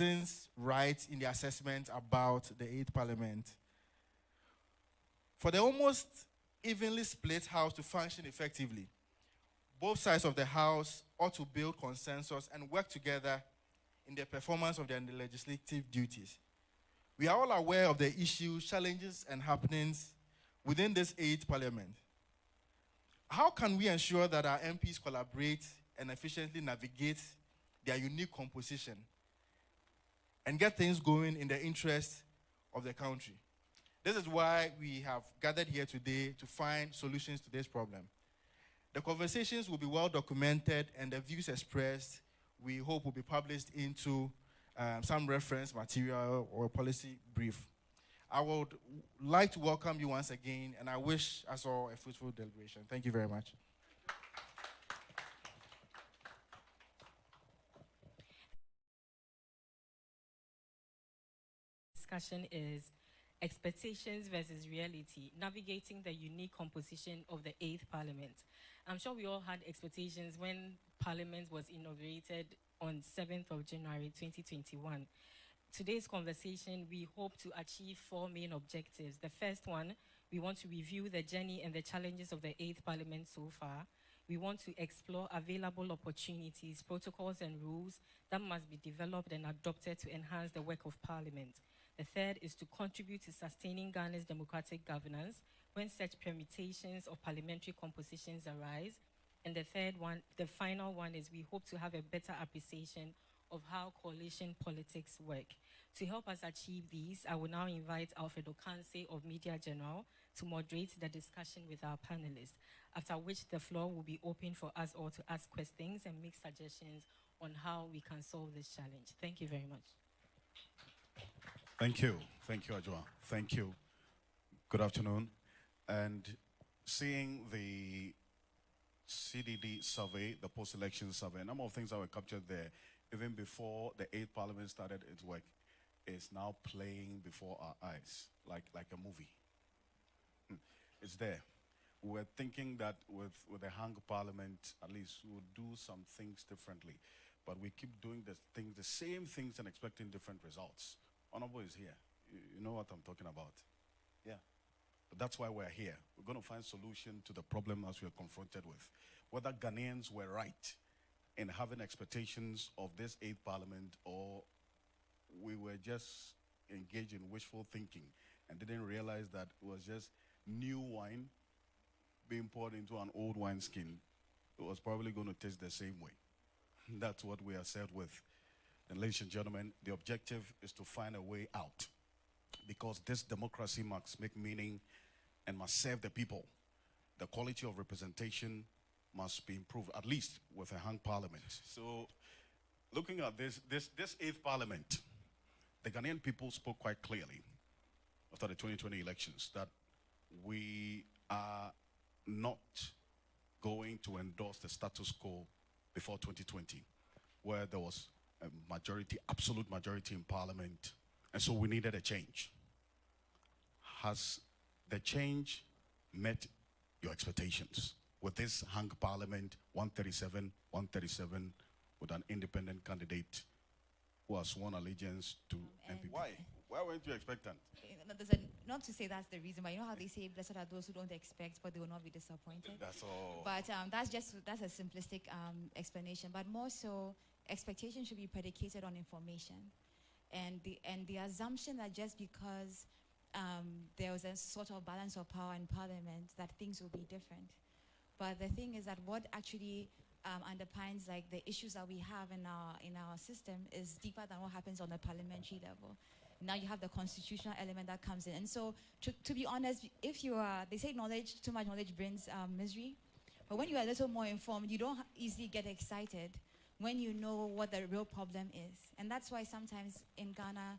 citizens right in the assessment about the 8th Parliament. For the almost evenly split House to function effectively, both sides of the House ought to build consensus and work together in the performance of their legislative duties. We are all aware of the issues, challenges, and happenings within this 8th Parliament. How can we ensure that our MPs collaborate and efficiently navigate their unique composition and get things going in the interest of the country? This is why we have gathered here today to find solutions to this problem. The conversations will be well documented, and the views expressed, we hope, will be published into some reference material or policy brief. I would like to welcome you once again, and I wish us all a fruitful deliberation. Thank you very much. Discussion is expectations versus reality, navigating the unique composition of the 8th Parliament. I'm sure we all had expectations when Parliament was inaugurated on 7th of January 2021. Today's conversation, we hope to achieve 4 main objectives. The first one, we want to review the journey and the challenges of the 8th Parliament so far. We want to explore available opportunities, protocols, and rules that must be developed and adopted to enhance the work of Parliament. The third is to contribute to sustaining Ghana's democratic governance when such permutations of parliamentary compositions arise. And the third one, the final one, is we hope to have a better appreciation of how coalition politics work. To help us achieve these, I will now invite Alfred Okanse of Media General to moderate the discussion with our panelists, after which the floor will be open for us all to ask questions and make suggestions on how we can solve this challenge. Thank you very much. Thank you. Thank you, Ajwa. Thank you. Good afternoon. And seeing the CDD survey, the post-election survey, a number of things that were captured there, even before the 8th Parliament started its work, is now playing before our eyes, like a movie. It's there. We were thinking that with the hung Parliament, at least we would do some things differently. But we keep doing the same things and expecting different results. Honorable is here. You know what I'm talking about. Yeah. But that's why we're here. We're going to find solution to the problem as we are confronted with. Whether Ghanaians were right in having expectations of this 8th Parliament, or we were just engaged in wishful thinking and didn't realize that it was just new wine being poured into an old wineskin. It was probably going to taste the same way. That's what we are set with. And ladies and gentlemen, the objective is to find a way out, because this democracy must make meaning and must serve the people. The quality of representation must be improved, at least with a hung Parliament. So looking at this 8th Parliament, the Ghanaian people spoke quite clearly after the 2020 elections that we are not going to endorse the status quo before 2020, where there was a majority, absolute majority in Parliament, and so we needed a change. Has the change met your expectations? With this hung Parliament, 137, with an independent candidate who has sworn allegiance to MPP. Why? Why weren't you expectant? Not to say that's the reason, but you know how they say, blessed are those who don't expect, but they will not be disappointed. That's all. But that's a simplistic explanation. But more so, expectation should be predicated on information, and the assumption that just because there was a sort of balance of power in Parliament, that things will be different. But the thing is that what actually underpins like the issues that we have in our system is deeper than what happens on the parliamentary level. Now you have the constitutional element that comes in, and so to be honest, if you are, they say too much knowledge brings misery, but when you are a little more informed, you don't easily get excited when you know what the real problem is. And that's why sometimes in Ghana,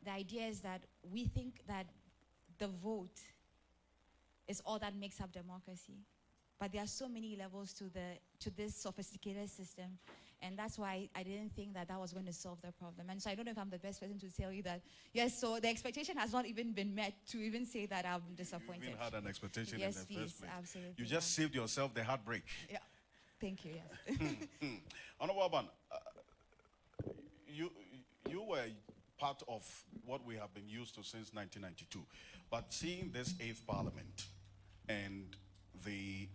the idea is that we think that the vote is all that makes up democracy. But there are so many levels to this sophisticated system. And that's why I didn't think that was going to solve the problem. And so I don't know if I'm the best person to tell you that, yes, so the expectation has not even been met to even say that I'm disappointed. You even had an expectation yes, in the please, first place. Absolutely. You just saved yourself the heartbreak. Yeah. Thank you, yes. Honorable Ban, were part of what we have been used to since 1992. But seeing this 8th Parliament and the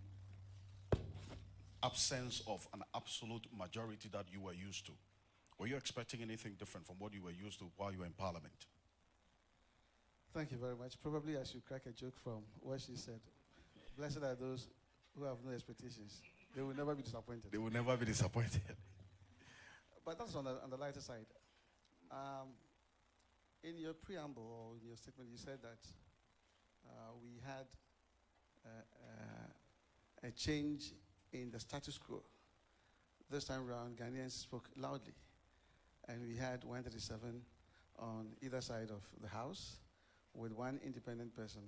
absence of an absolute majority that you were used to, were you expecting anything different from what you were used to while you were in Parliament? Thank you very much. Probably I should crack a joke from what she said. Blessed are those who have no expectations. They will never be disappointed. They will never be disappointed. But that's on the lighter side. In your preamble or in your statement, you said that we had a change in the status quo. This time around, Ghanaians spoke loudly. And we had 137 on either side of the House, with one independent person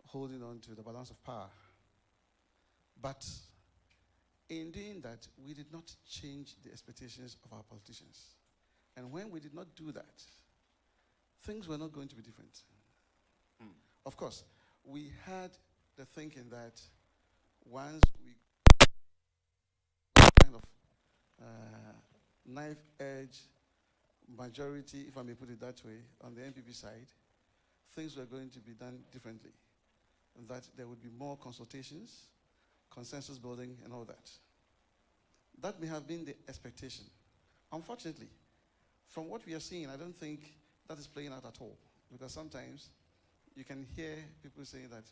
holding on to the balance of power. But in doing that, we did not change the expectations of our politicians. And when we did not do that, things were not going to be different. Of course, we had the thinking that once we kind of knife-edge majority, if I may put it that way, on the NPP side, things were going to be done differently. And that there would be more consultations, consensus building, and all that. That may have been the expectation. Unfortunately, from what we are seeing, I don't think that is playing out at all. Because sometimes you can hear people saying that,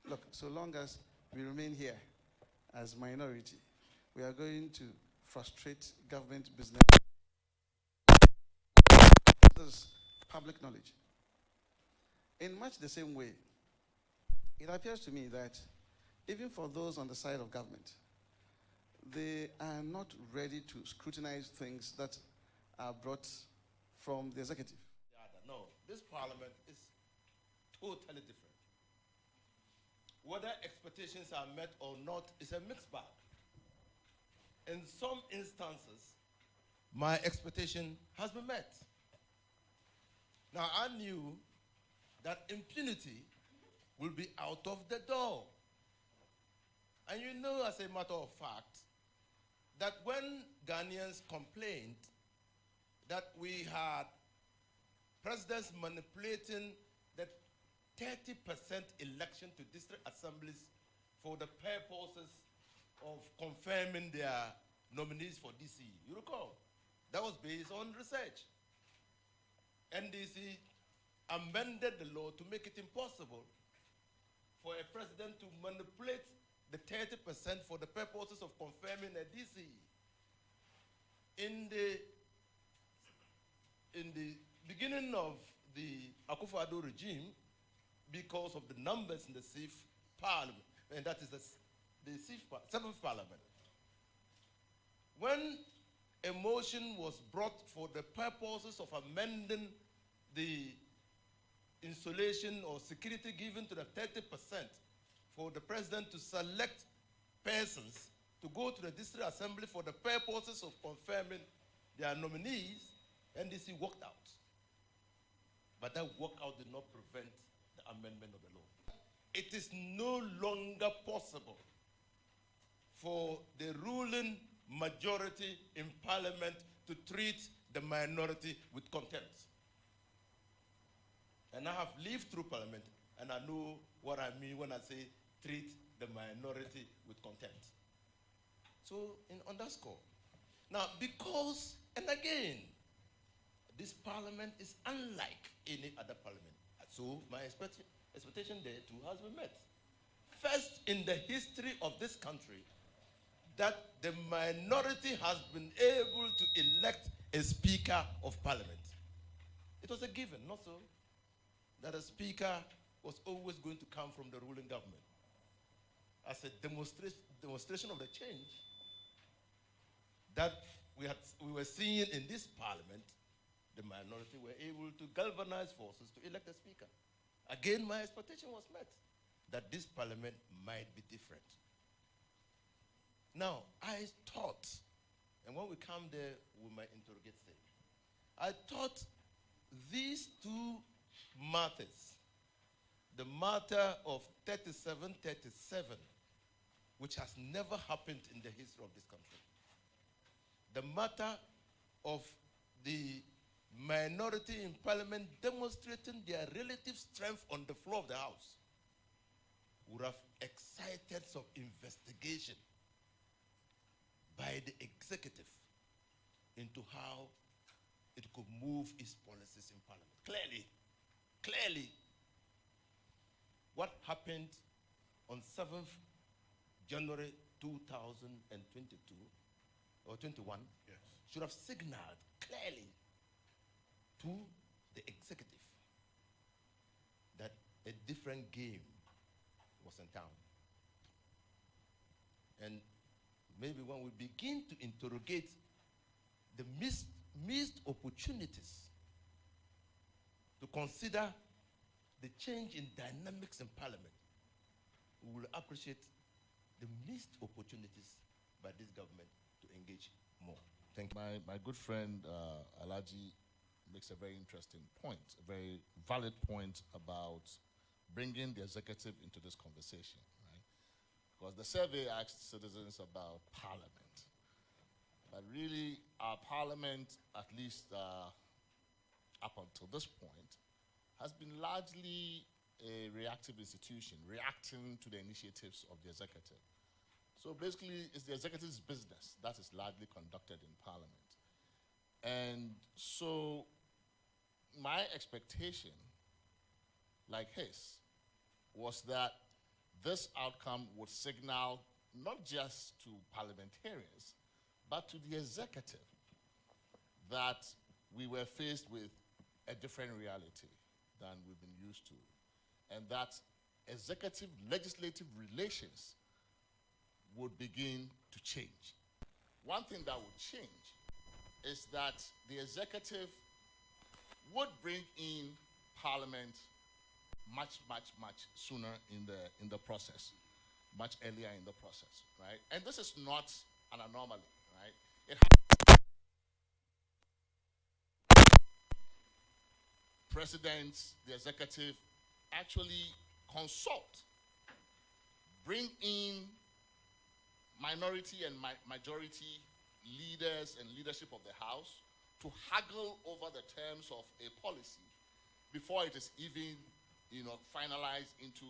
look, so long as we remain here as minority, we are going to frustrate government business. This is public knowledge. In much the same way, it appears to me that even for those on the side of government, they are not ready to scrutinize things that are brought from the executive. No, this parliament is totally different. Whether expectations are met or not is a mixed bag. In some instances, my expectation has been met. Now, I knew that impunity will be out of the door. And you know, as a matter of fact, that when Ghanaians complained that we had presidents manipulating the 30% election to district assemblies for the purposes of confirming their nominees for DC. You recall? That was based on research. NDC amended the law to make it impossible for a president to manipulate the 30% for the purposes of confirming a DC. In the beginning of the Akufo-Addo regime, because of the numbers in the 6th Parliament, and that is the 7th Parliament, when a motion was brought for the purposes of amending the insulation or security given to the 30% for the president to select persons to go to the district assembly for the purposes of confirming their nominees, NDC walked out. But that walkout did not prevent the amendment of the law. It is no longer possible for the ruling majority in parliament to treat the minority with contempt. And I have lived through parliament, and I know what I mean when I say treat the minority with contempt. So, on that score. Now, because, and again, this parliament is unlike any other parliament. So, my expectation there too has been met. First in the history of this country, that the minority has been able to elect a speaker of parliament. It was a given, not so, that a speaker was always going to come from the ruling government. As a demonstration of the change that we were seeing in this parliament, the minority were able to galvanize forces to elect a speaker. Again, my expectation was met, that this parliament might be different. Now, I thought, and when we come there, we might interrogate things. I thought these two matters, the matter of 3737, which has never happened in the history of this country, the matter of the minority in parliament demonstrating their relative strength on the floor of the House would have excited some investigation by the executive into how it could move its policies in parliament. Clearly, what happened on 7th January 2022 or 21 Yes. should have signaled clearly to the executive that a different game was in town. And maybe when we begin to interrogate the missed opportunities to consider the change in dynamics in parliament, we will appreciate the missed opportunities by this government to engage more. Thank you. My good friend Alaji makes a very interesting point, a very valid point about bringing the executive into this conversation, right? Because the survey asked citizens about parliament. But really, our parliament, at least up until this point, has been largely a reactive institution, reacting to the initiatives of the executive. So basically, it's the executive's business that is largely conducted in parliament. And so my expectation, like his, was that this outcome would signal not just to parliamentarians, but to the executive that we were faced with a different reality than we've been used to, and that executive-legislative relations would begin to change. One thing that would change is that the executive would bring in parliament much sooner in the process, much earlier in the process, right? And this is not an anomaly, right? It presidents, the executive, actually consult, bring in minority and majority leaders and leadership of the House to haggle over the terms of a policy before it is even, finalized into,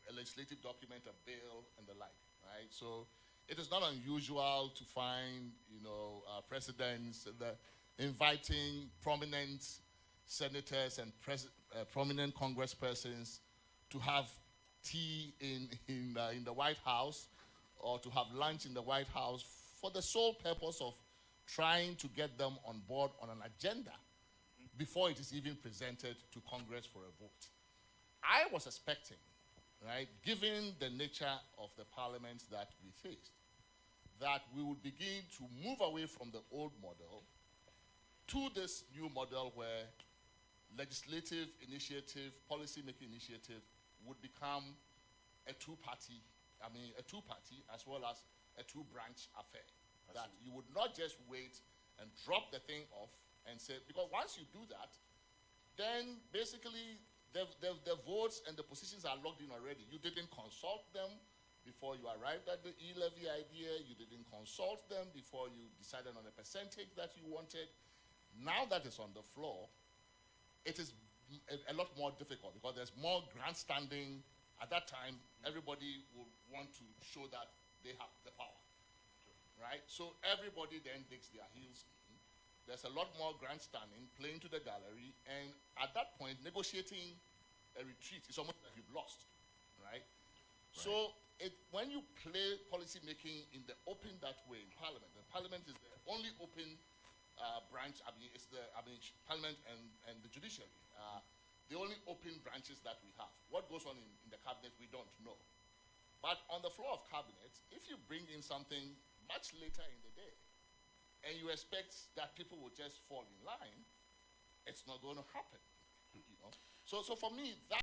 a legislative document, a bill, and the like, right? So it is not unusual to find, presidents inviting prominent senators and prominent congresspersons to have tea in the White House or to have lunch in the White House for the sole purpose of trying to get them on board on an agenda before it is even presented to Congress for a vote. I was expecting, right, given the nature of the parliaments that we faced, that we would begin to move away from the old model to this new model where legislative initiative, policy-making initiative would become a two-party as well as a two-branch affair. That you would not just wait and drop the thing off and say, because once you do that, then basically the votes and the positions are locked in already. You didn't consult them before you arrived at the e-levy idea. You didn't consult them before you decided on a percentage that you wanted. Now that it's on the floor, it is a lot more difficult because there's more grandstanding. At that time, everybody would want to show that they have the power, right? So everybody then digs their heels in. There's a lot more grandstanding, playing to the gallery, and at that point, negotiating a retreat is almost like you've lost, right? So when you play policy making in the open that way in Parliament, the Parliament is the only open branch. Parliament and the judiciary, the only open branches that we have. What goes on in the cabinet, we don't know. But on the floor of cabinet, if you bring in something much later in the day, and you expect that people will just fall in line, it's not going to happen. So for me, that